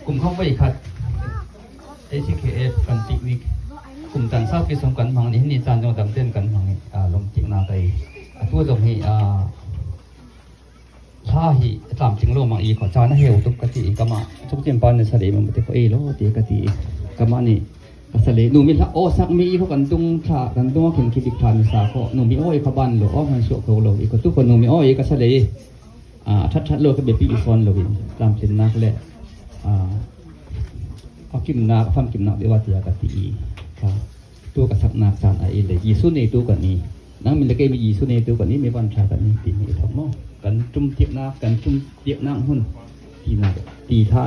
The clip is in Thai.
กลุ่มเข้าไปขัด ACKF กันติวิกกลุ่มการเศร้ากิสมกันมังนี้นี่จานยงดำเต้นกันมังลมจิงนาไกตัวตรงนี้ถ้าหิตามจิงโลมังอีขอจานเหวตุกกติกมาทุกเจียมปานในสลีมันไม่ได้ก็โลตีกติกมานี่สลีนูมิละโอสักมีพวกกันตุงท่ากันตุงขินคิดิพานสาโคนูมิโอขบันโลอ้อมันโชกโลอีกทุกคนนูมิโอก็สลีชัดโลก็เบปีอีฟอนโลวินตามจินนักแหละเอากิมนาฟังกิมนาเดี๋ยวว่าตีกติตัวกับสักนาสานไอเลยยีสุนีตัวกันนี้นั่งมีตะเกียบยีสุนีตัวกันนี้มีวันชากันนี้ปีนี้ทำมั่งกันจุ่มเทียบนากันจุ่มเทียบนั่งหุ่นตีนาตีท่า